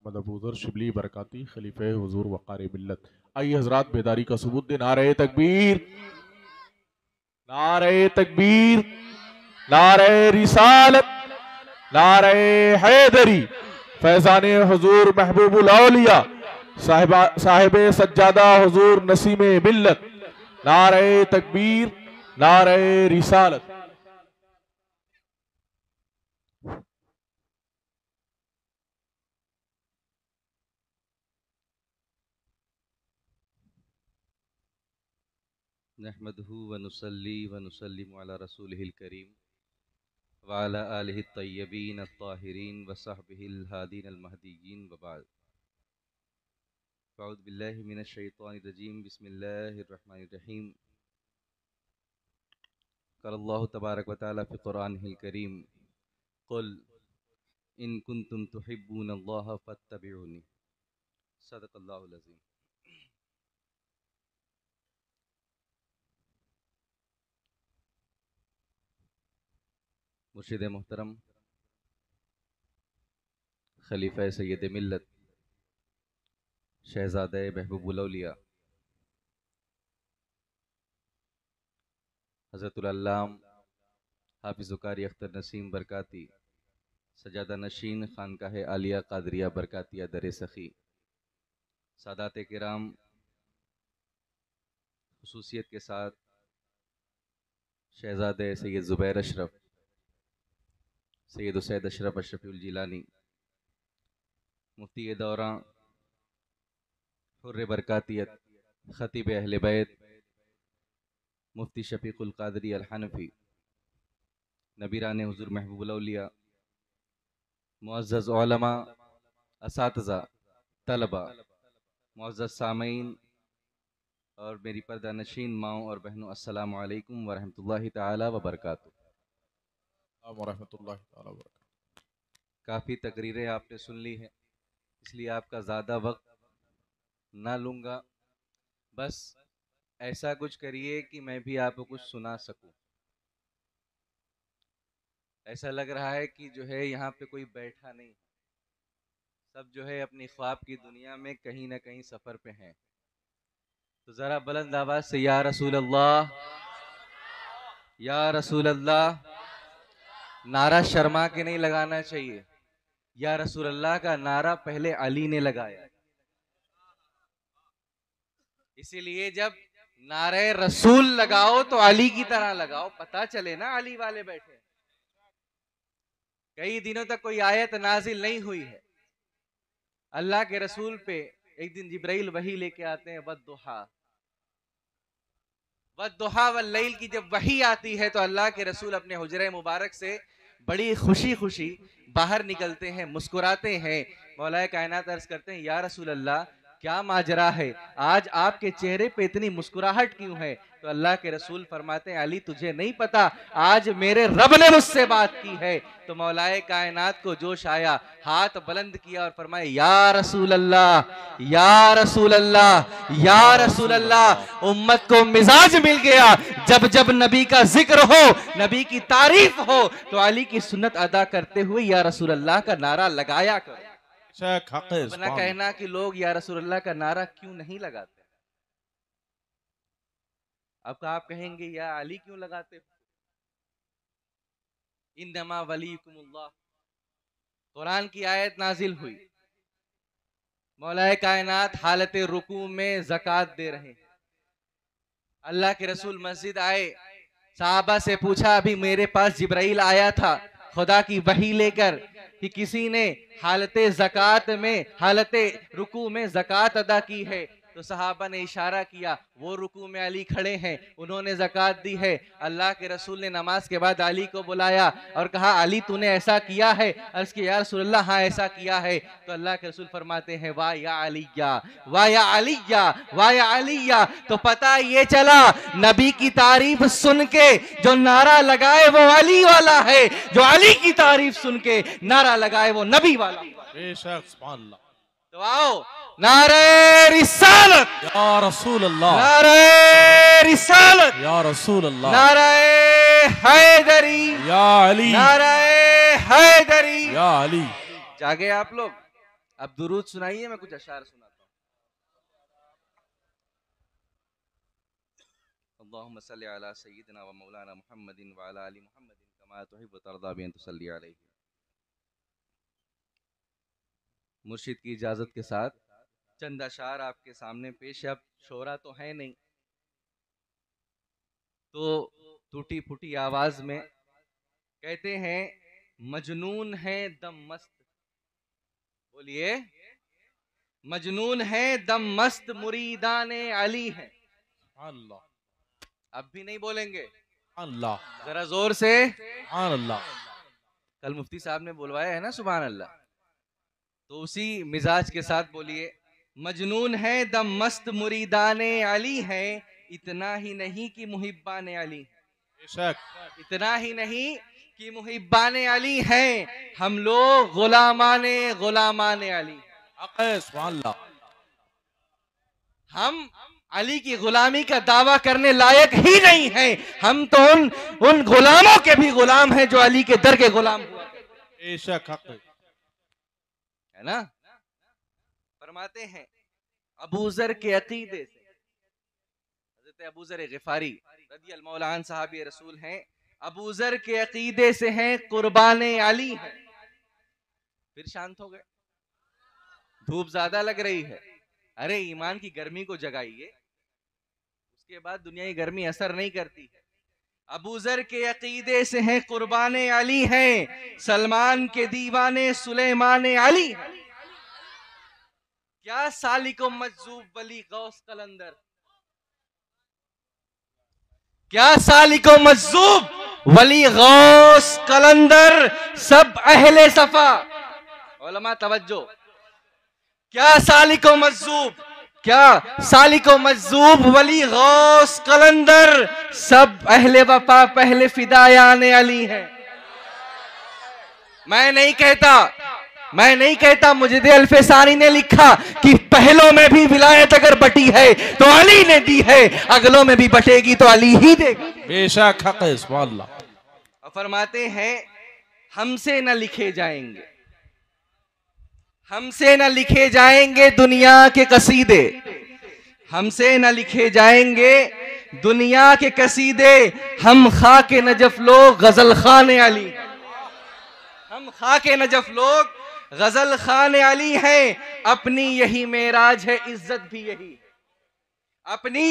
मोहम्मद अबूजर शिबली बरकाती खलीफे हुजूर वक़ार मिल्लत। आइए हजरात बेदारी का सबूत दे। नारे तकबीर, नारे तकबीर, नारे रिसालत, नारे हैदरी। फैजाने हुजूर महबूबुल औलिया साहिब सज्जादा हुजूर नसीम मिल्लत। नारे तकबीर, नारे रिसालत। नहमदहु व नुसल्ली व नुसल्लिमु अला रसूलिहिल करीम व अला आलिहि तय्यबीन अत्ताहिरीन व सहबिहिल हादीन अल महदीयीन व बाद। अऊज़ु बिल्लाहि मिनश शैतानिर रजीम। बिस्मिल्लाहिर रहमानिर रहीम। क़ालल्लाहु तबारक व तआला फ़ी क़ुरआनिहिल करीम क़ुल इन कुंतुम तुहिब्बूनल्लाह फत्तबिऊनी। सदक़ल्लाहुल अज़ीम। मुर्शिद मोहतरम खलीफा सैयद मिल्लत शहज़ादे महबूबुल औलिया हज़रतुल अल्लाम हाफिज़ कारी अख्तर नसीम बरकाती सजादा नशीन खानकाह आलिया कादरिया बरकातिया दर सखी, सादात किराम, खुसूसियत के साथ शहज़ादे सैयद ज़ुबैर अशरफ, सैयद उसैद अशरफ अशरफुल जिलानी, मुफ्ती दौरां हुर्र बरकातियत, ख़तीब अहले बैत मुफ्ती शफीकुल कादरी अल हनफी, नबीरान हुज़ूर महबूबुल औलिया, मुअज़्ज़ज़ उलमा, असातिज़ा, तलबा, मुअज़्ज़ज़ सामीन और मेरी पर्दा नशीन माओ और बहनों, अस्सलामु अलैकुम व रहमतुल्लाहि ताला व बरकातुहू। काफ़ी तकरीरें आपने सुन ली हैं, इसलिए आपका ज़्यादा वक्त ना लूँगा। बस ऐसा कुछ करिए कि मैं भी आपको कुछ सुना सकूं। ऐसा लग रहा है कि जो है यहाँ पे कोई बैठा नहीं, सब जो है अपनी ख्वाब की दुनिया में कहीं ना कहीं सफ़र पे हैं। तो ज़रा बुलंद आवाज़ से या रसूल अल्लाह, या रसूल अल्लाह नारा शर्मा के नहीं लगाना चाहिए। या रसूल अल्लाह का नारा पहले अली ने लगाया, इसीलिए जब नारे रसूल लगाओ तो अली की तरह लगाओ, पता चले ना अली वाले बैठे। कई दिनों तक कोई आयत नाजिल नहीं हुई है अल्लाह के रसूल पे। एक दिन जिब्राइल वही लेके आते हैं, वद्दुहा वल्लैल की जब वही आती है तो अल्लाह के रसूल अपने हुजरे मुबारक से बड़ी खुशी खुशी बाहर निकलते हैं, मुस्कुराते हैं। मौलाए कायनात अर्ज करते हैं, या रसूल अल्लाह क्या माजरा है, आज आपके चेहरे पे इतनी मुस्कुराहट क्यों है? तो अल्लाह के रसूल फरमाते हैं, अली तुझे नहीं पता, आज मेरे रब ने मुझसे बात की है। तो मौलाए कायनात को जोश आया, हाथ बुलंद किया और फरमाया, या रसूल अल्लाह, या रसूल अल्लाह, या रसूल अल्लाह। उम्मत को मिजाज मिल गया, जब जब नबी का जिक्र हो, नबी की तारीफ हो, तो अली की सुन्नत अदा करते हुए या रसूल अल्लाह का नारा लगाया करो। अपना कहना कि लोग या रसूल अल्लाह का नारा क्यों नहीं लगाते। अब आप कहेंगे या अली क्यों लगाते हो? इन्नमा वलीकुमुल्लाह, कुरान की आयत नाजिल हुई, मौलाए कायनात हालत रुकू में ज़कात दे रहे हैं। अल्लाह के रसूल मस्जिद आए, साहबा से पूछा, अभी मेरे पास जिब्राइल आया था खुदा की वही लेकर कि किसी ने हालते ज़कात में, हालते रुकू में ज़कात अदा की है। तो सहाबा ने इशारा किया, वो रुकू में अली खड़े हैं, उन्होंने ज़कात दी है। अल्लाह के रसूल ने नमाज के बाद अली को बुलाया और कहा, अली तूने ऐसा किया है? अर्ज़ किया, या रसूल अल्लाह हाँ ऐसा किया है। तो अल्लाह के रसूल फरमाते हैं, वाह या अलिया, वाह या अलिया, वाह या अलिया। तो पता ये चला, नबी की तारीफ सुन के जो नारा लगाए वो अली वाला है, जो अली की तारीफ सुन के नारा लगाए वो नबी वाला। बेशक सुभान अल्लाह। तो आओ, नारे रिसालत या रसूल अल्लाह, नारे रिसालत या रसूल अल्लाह, नारे हैदरी या अली, नारे हैदरी। या अली। जागे आप लोग, अब दुरूद सुनाइए, मैं कुछ अशार सुनाता हूँ। अल्लाहुम्मा सल्ली अला सय्यिदिना व मौलाना मुहम्मदिन व अला आलि मुहम्मदिन कमा तुहिब्बु व तर्दा बिअन तुसल्ली अलैहि। मुर्शिद की इजाजत के साथ चंद अशार आपके सामने पेश है। अब शोरा तो है नहीं, तो टूटी फूटी आवाज में कहते हैं, मजनून है दम मस्त, बोलिए, मजनून है दम मस्त मुरीदाने अली है। अल्लाह, अब भी नहीं बोलेंगे, अल्लाह, जरा जोर से। अल्लाह। कल मुफ्ती साहब ने बुलवाया है ना, सुभान अल्लाह, तो उसी मिजाज के साथ बोलिए, मजनून है दम मस्त मुरीदाने अली है, इतना ही नहीं कि मुहिब्बाने अली है, बेशक इतना ही नहीं कि मुहिब्बाने अली हैं, हम लोग गुलामाने अली हैं। हक है, सुभान अल्लाह। हम अली की गुलामी का दावा करने लायक ही नहीं हैं, हम तो उन गुलामों के भी गुलाम हैं जो अली के दर के गुलाम हुआ करते हैं। बेशक हक है ना। फरमाते हैं, अबूजर के अकीदे से, हज़रत अबूजर गिफारी रज़ी अल्लाह मौला अन साहबी रसूल हैं, अबूजर के अकीदे से हैं कुर्बाने अली हैं। फिर शांत हो गए, धूप ज्यादा लग रही है, अरे ईमान की गर्मी को जगाइए, उसके बाद दुनिया की गर्मी असर नहीं करती है। अबूजर के अकीदे से हैं कुर्बाने अली हैं, सलमान के दीवाने सुलेमाने अली हैं। क्या सालिको मजजूब वली गौस कलंदर, क्या सालिको मजजूब वली गौस कलंदर, सब अहले सफा, उलमा तवज्जो, क्या सालिको मजजूब, क्या सालिको मजजूब वली गौस कलंदर, सब अहले वफा पहले फिदायाने अली हैं। मैं नहीं कहता मुझे अल्फेसानी ने लिखा कि पहलों में भी विलायत अगर बटी है तो अली ने दी है, अगलों में भी बटेगी तो अली ही देगा। बेशक हक है, सुभान अल्लाह। और फरमाते हैं, हमसे न लिखे जाएंगे, हमसे न लिखे जाएंगे दुनिया के कसीदे, हमसे न लिखे जाएंगे दुनिया के कसीदे, हम खाके नजफ लोग गजल खाने अली, हम खाके नजफ लोग गजल खाने अली हैं। अपनी यही मेराज है, इज्जत भी यही, अपनी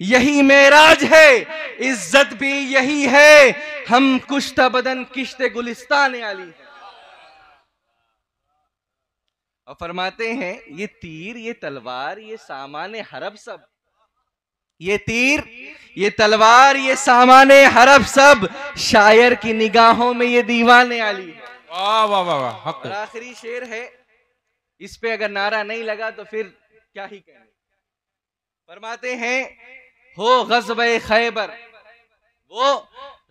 यही मेराज है, इज्जत भी यही है, हम कुश्ता बदन किश्ते गुलिस्तान अली हैं। और फरमाते हैं, ये तीर, ये तलवार, ये सामाने हरब सब, ये तीर, ये तलवार, ये सामाने हरब सब, शायर की निगाहों में ये दीवाने अली है। वाह वाह वाह वाह, हक और है। आखिरी शेर है, इस पे अगर नारा नहीं लगा तो फिर क्या ही कहने। फरमाते हैं, हो ग़ज़वे खैबर, वो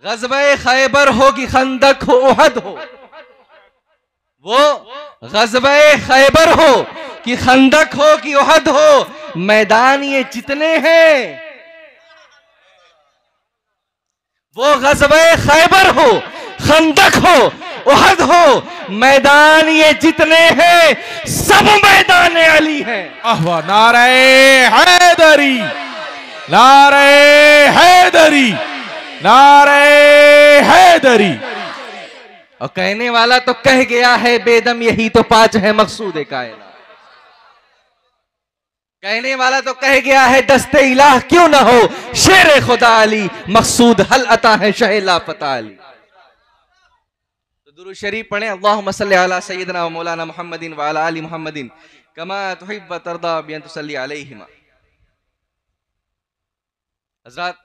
ग़ज़वे खैबर हो कि खंदक हो उहद हो, वो ग़ज़वे खैबर हो कि खंदक हो कि उहद हो, मैदान ये जितने हैं, वो ग़ज़वे खैबर हो, खंदक हो, उहद हो, मैदान ये जितने हैं, सब मैदान अली हैं। वाह, नारे हैदरी, नारे हैदरी, नारे हैदरी। और कहने वाला तो कह गया है, बेदम यही तो पाँच है मकसूद कायनात, कहने वाला तो कह गया है, दस्ते इलाह क्यों ना हो, शेर खुदा अली, मकसूद हल अता है शह लापता अली। तो दुरूद शरीफ पढ़ें, अल्लाहुम्मा सल्ली अला सय्यिदिना व मौलाना मुहम्मदिन व अला आलि मुहम्मदिन कमा तुहिब्बु व तर्दा बिअन तुसल्ली अलैहिमा। हज़रात,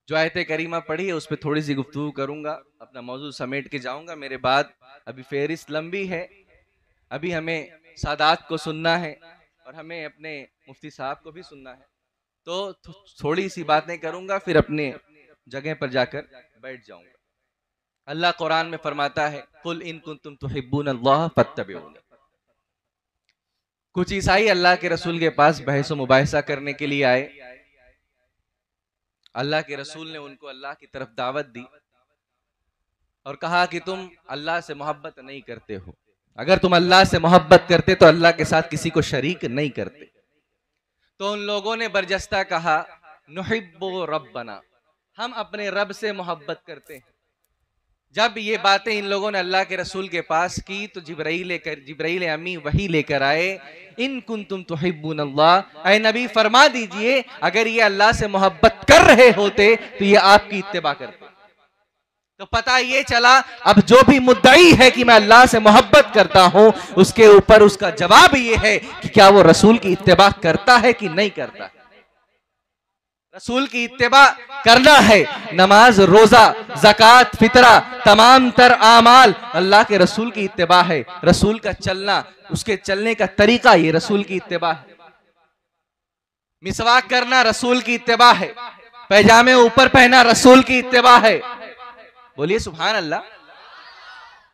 जो आयत करीमा पढ़ी है उस पर थोड़ी सी गुफ्तगू करूंगा, अपना मौजू समेट के जाऊंगा। मेरे बाद अभी फेहरिस्त लंबी है, अभी हमें सादात को सुनना है और हमें अपने मुफ्ती साहब को भी सुनना है, तो थोड़ी सी बातें करूंगा, फिर अपने जगह पर जाकर बैठ जाऊंगा। अल्लाह कुरान में फरमाता है, कुल इन कुंतुम तुहिब्बूनल्लाह फत्तबिऊनी। कुछ ईसाई अल्लाह के रसूल के पास बहस मुबाहिसा करने के लिए आए, अल्लाह के रसूल ने उनको अल्लाह की तरफ दावत दी और कहा कि तुम अल्लाह से मोहब्बत नहीं करते हो, अगर तुम अल्लाह से मोहब्बत करते तो अल्लाह के साथ किसी को शरीक नहीं करते। तो उन लोगों ने बरजस्ता कहा, नुहिब्बु रब्बना, हम अपने रब से मोहब्बत करते हैं। जब ये बातें इन लोगों ने अल्लाह के रसूल के पास की तो जिब्राइल अमी वही लेकर आए, इन कुंतुम तुहिब्बुनल्लाह, ऐ नबी फरमा दीजिए अगर ये अल्लाह से मोहब्बत कर रहे होते तो ये आपकी इत्तिबा करते। तो पता ये चला अब जो भी मुद्दई है कि मैं अल्लाह से मोहब्बत करता हूं उसके ऊपर उसका जवाब ये है कि क्या वो रसूल की इत्तिबा करता है कि नहीं करता है। रसूल की इत्तिबा करना है, नमाज, रोजा, ज़कात, फितरा, तमाम तर आमाल अल्लाह के रसूल की इत्तिबा है। रसूल का चलना, उसके चलने का तरीका ये रसूल की इत्तिबा है। मिसवाक करना रसूल की इत्तिबा है, पैजामे ऊपर पहना रसूल की इत्तिबा है। बोलिए सुभान अल्लाह।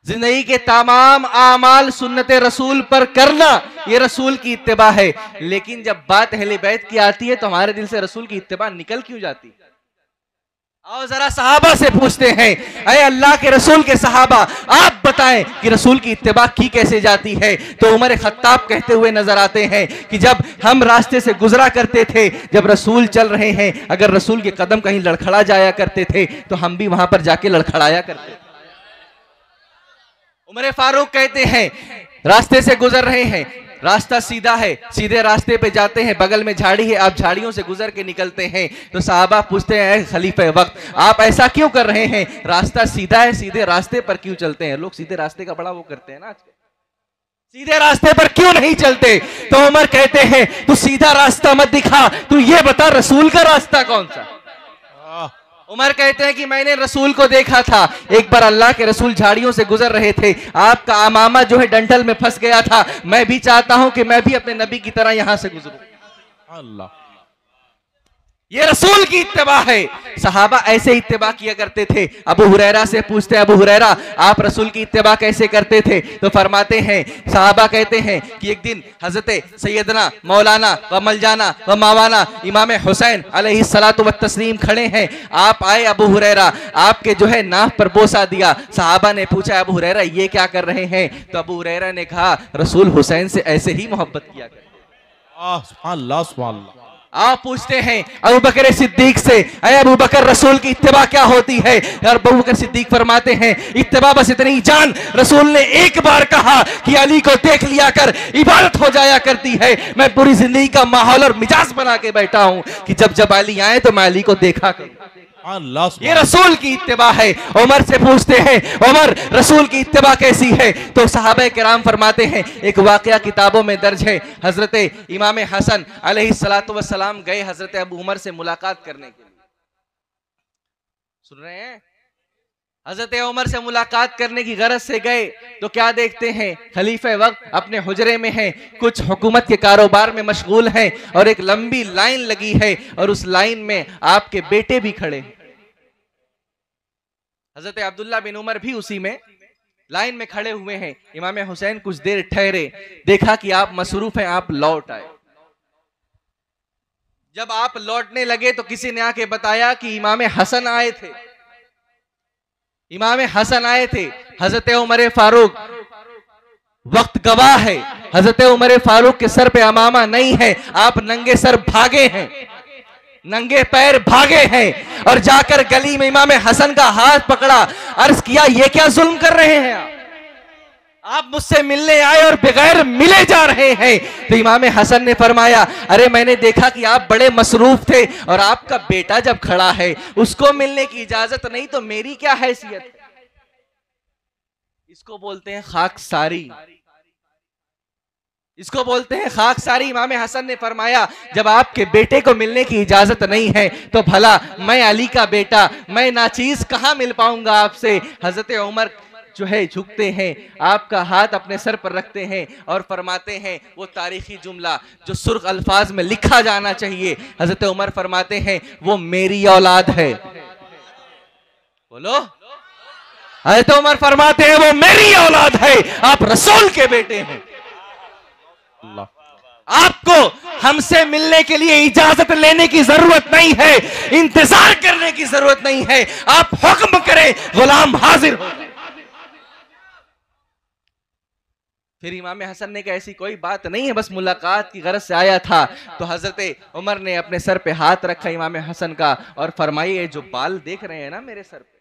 जिंदगी के तमाम आमाल सुन्नत रसूल पर करना ये रसूल की इत्तिबा है। लेकिन जब बात अहले बैत की आती है तो हमारे दिल से रसूल की इत्तिबा निकल क्यों जाती? आओ जरा सहाबा से पूछते हैं, अरे अल्लाह के रसूल के सहाबा, आप बताएं कि रसूल की इत्तिबा की कैसे जाती है। तो उमर खत्ताब कहते हुए नजर आते हैं कि जब हम रास्ते से गुजरा करते थे, जब रसूल चल रहे हैं, अगर रसूल के कदम कहीं लड़खड़ा जाया करते थे तो हम भी वहां पर जाके लड़खड़ाया करते थे। उमर फारूक कहते हैं रास्ते से गुजर रहे हैं, रास्ता सीधा है, सीधे रास्ते पे जाते हैं, बगल में झाड़ी है, आप झाड़ियों से गुजर के निकलते हैं तो साहबा पूछते हैं खलीफे वक्त आप ऐसा क्यों कर रहे हैं, रास्ता सीधा है, सीधे रास्ते पर क्यों चलते हैं। लोग सीधे रास्ते का बड़ा वो करते हैं ना आजकल, सीधे रास्ते पर क्यों नहीं चलते। तो उमर कहते हैं तू सीधा रास्ता मत दिखा, तू ये बता रसूल का रास्ता कौन सा। उमर कहते हैं कि मैंने रसूल को देखा था, एक बार अल्लाह के रसूल झाड़ियों से गुजर रहे थे, आपका अमामा जो है डंठल में फंस गया था, मैं भी चाहता हूं कि मैं भी अपने नबी की तरह यहां से गुजरूं। अल्लाह, ये रसूल की इत्तिबा है। सहाबा ऐसे इत्तिबा किया करते थे। अबू हुरैरा से पूछते हैं, अबू हुरैरा आप रसूल की इत्तिबा कैसे करते थे। तो फरमाते हैं, सहाबा कहते हैं कि एक दिन हजरत सैयदना मौलाना व मलजाना व मावाना इमाम हुसैन अलैहिस्सलातु व तस्लीम खड़े हैं, आप आए अबू हुरैरा, आपके जो है नाफ पर बोसा दिया। सहाबा ने पूछा अबू हुरैरा ये क्या कर रहे हैं। तो अबू हुरैरा ने कहा रसूल हुसैन से ऐसे ही मोहब्बत किया करते। अल्लाह सुभान अल्लाह। आप पूछते हैं अबू बकर सिद्दीक से, अरे अबू बकर रसूल की इत्तिबा क्या होती है। और अबू बकर सिद्दीक फरमाते हैं इत्तिबा बस इतनी जान, रसूल ने एक बार कहा कि अली को देख लिया कर इबादत हो जाया करती है। मैं पूरी जिंदगी का माहौल और मिजाज बना के बैठा हूं कि जब जब अली आए तो मैं अली को देखा करूं। ये रसूल की इत्तिबा है। उमर से पूछते हैं उमर रसूल की इत्तिबा कैसी है। तो सहाबा किराम फरमाते हैं एक वाकया किताबों में दर्ज है, हजरत इमाम हसन अलैहिस्सलातु वस्सलाम गए हजरत अबू उमर से मुलाकात करने के लिए। सुन रहे हैं, हजरत उमर से मुलाकात करने की गरज से गए तो क्या देखते हैं खलीफे वक्त अपने हुजरे में हैं, कुछ हुकूमत के कारोबार में मशगूल हैं और एक लंबी लाइन लगी है और उस लाइन में आपके बेटे भी खड़े हैं। हजरत अब्दुल्ला बिन उमर भी उसी में लाइन में खड़े हुए हैं। इमाम हुसैन कुछ देर ठहरे, देखा कि आप मसरूफ हैं, आप लौट आए। जब आप लौटने लगे तो किसी ने आके बताया कि इमाम हसन आए थे। इमाम हसन आए थे। हजरत उमर फारूक वक्त गवाह है, हजरत उमर फारूक के सर पे अमामा नहीं है, आप नंगे सर भागे हैं, नंगे पैर भागे हैं और जाकर गली में इमाम हसन का हाथ पकड़ा, अर्ज किया ये क्या जुल्म कर रहे हैं आप मुझसे मिलने आए और बगैर मिले जा रहे हैं। तो इमाम हसन ने फरमाया अरे मैंने देखा कि आप बड़े मसरूफ थे और आपका बेटा जब खड़ा है उसको मिलने की इजाजत नहीं तो मेरी क्या हैसियत है। इसको बोलते हैं खाकसारी, इसको बोलते हैं खाकसारी। इमाम हसन ने फरमाया जब आपके बेटे को मिलने की इजाजत नहीं है तो भला मैं अली का बेटा, मैं नाचीज कहां मिल पाऊंगा आपसे। हजरत उमर जो है झुकते हैं, आपका हाथ अपने सर पर रखते हैं और फरमाते हैं वो तारीखी जुमला जो सुर्ख अल्फाज में लिखा जाना चाहिए। हजरत उमर फरमाते हैं वो मेरी औलाद है। बोलो, हजरत उमर फरमाते हैं वो मेरी औलाद है, आप रसूल के बेटे हैं। आपको हमसे मिलने के लिए इजाजत लेने की जरूरत नहीं है, इंतजार करने की जरूरत नहीं है, आप हुक्म करें गुलाम हाजिर हो। फिर इमाम हसन ने कहा ऐसी कोई बात नहीं है, बस मुलाकात की गरज से आया था। तो हजरत उमर ने अपने सर पे हाथ रखा इमाम हसन का और फरमाई, ये जो बाल देख रहे हैं ना मेरे सर पे,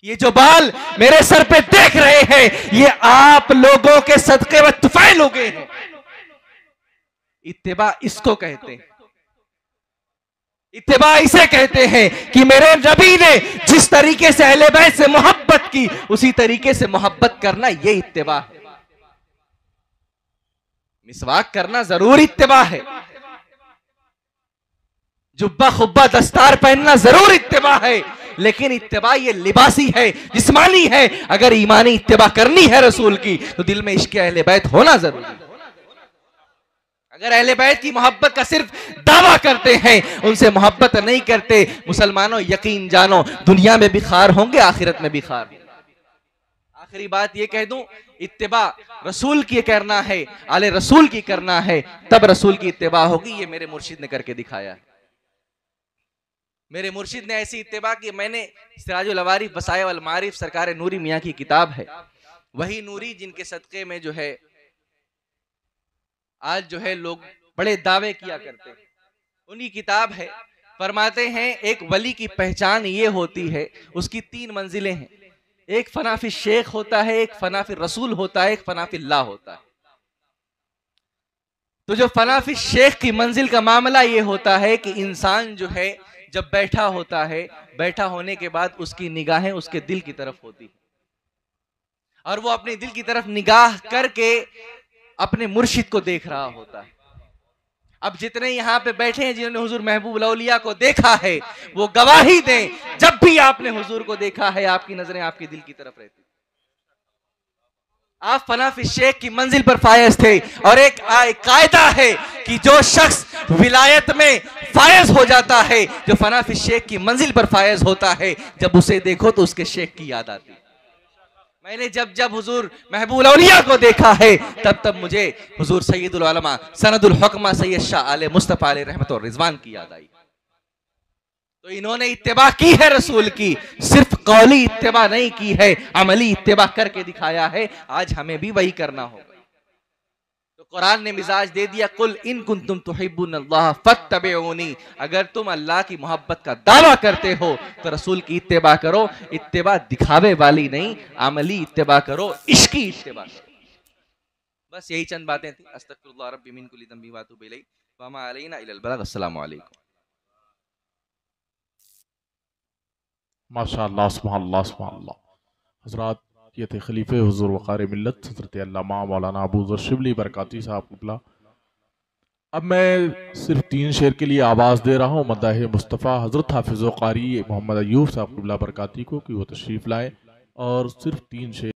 ये जो बाल मेरे सर पे देख रहे हैं, ये आप लोगों के सदके में तुफैल हो गए हैं। इत्तिबा इसको कहते हैं, इत्तिबा इसे कहते हैं कि मेरे नबी ने जिस तरीके से अहले बैत से मोहब्बत की, उसी तरीके से मोहब्बत करना, ये इत्तिबा है। मिसवाक करना जरूर इत्तिबा है, जुब्बा खुब्बा दस्तार पहनना जरूर इत्तिबा है, लेकिन इत्तिबा ये लिबासी है, जिस्मानी है। अगर ईमानी इत्तिबा करनी है रसूल की, तो दिल में इश्क़ अहले बैत होना जरूरी है। अगर अहले बैत की मोहब्बत का सिर्फ दावा करते हैं, उनसे मोहब्बत नहीं करते, मुसलमानों यकीन जानो दुनिया में भी खार होंगे, आखिरत में भी खार। आखिरी बात ये कह दूं, इत्तिबा रसूल की करना है, आले रसूल की करना है, तब रसूल की इत्तिबा होगी। ये मेरे मुर्शिद ने करके दिखाया है। मेरे मुर्शिद ने ऐसी इत्तिबा की, मैंने सिराजुल अवारिफ वसाए वल मारिफ सरकार नूरी मियाँ की किताब है, वही नूरी जिनके सदक़े में जो है आज जो है लोग बड़े दावे किया करते हैं, उन्हीं किताब है। फरमाते हैं एक वली की पहचान ये होती है, उसकी 3 मंजिलें हैं। एक फनाफी शेख होता है, एक फनाफी रसूल होता है, एक फनाफी अल्लाह होता है। तो जो फनाफी शेख की मंजिल का मामला ये होता है कि इंसान जो है जब बैठा होता है, बैठा होने के बाद उसकी निगाहें उसके दिल की तरफ होती है, और वो अपने दिल की तरफ निगाह करके अपने मुर्शिद को देख रहा होता है। अब जितने यहाँ पे बैठे हैं जिन्होंने हुजूर महबूब औलिया को देखा है, वो गवाही दें, जब भी आपने हुजूर को देखा है, आपकी नजरें आपके दिल की तरफ रहती। आप फनाफी शेख की मंजिल पर फायज थे, और एक कायदा है कि जो शख्स विलायत में फायज हो जाता है, जो फनाफी शेख की मंजिल पर फायज होता है, जब उसे देखो तो उसके शेख की याद आती है। मैंने जब जब हुजूर महबूब औलिया को देखा है, तब तब मुझे हुजूर सैयदुल उलमा सनदुल हुक्मा सैयद शाह आले मुस्तफा आले रहमत और रिजवान की याद आई। तो इन्होंने इत्तिबा की है रसूल की, सिर्फ कौली इत्तिबा नहीं की है, अमली इत्तिबा करके दिखाया है। आज हमें भी वही करना होगा। तो कुरान ने मिजाज दे दिया, कुल इन कुंतुम तुहिब्बुनल्लाह फत्तबिऊनी, अगर तुम अल्लाह की मोहब्बत का दावा करते हो तो रसूल की इत्तिबा करो। इत्तिबा दिखावे वाली नहीं, अमली इत्तिबा करो, इश्की इत्तिबा करो। बस यही चंद बातें थी। अस्तगफिरुल्लाह रब्बी मिन कुल्ली ज़ंबि व अतूबु इलैहि व मा अलैना इल्लल बलाग। अस्सलामु अलैकुम। माशाअल्लाह सुभानअल्लाह सुभानअल्लाह। हज़रात, ये थे खलीफे हुजूर वक़ार मिल्लत हज़रत अल्लामा मौलाना अबू ज़र शिबली बरकाती साहब क़िबला। अब मैं सिर्फ 3 शेर के लिए आवाज़ दे रहा हूँ मदाह मुस्तफ़ा हज़रत हाफिज़ व क़ारी मोहम्मद अय्यूब साहब क़िबला बरकाती को कि वो तशरीफ़ लाए और सिर्फ 3 शेर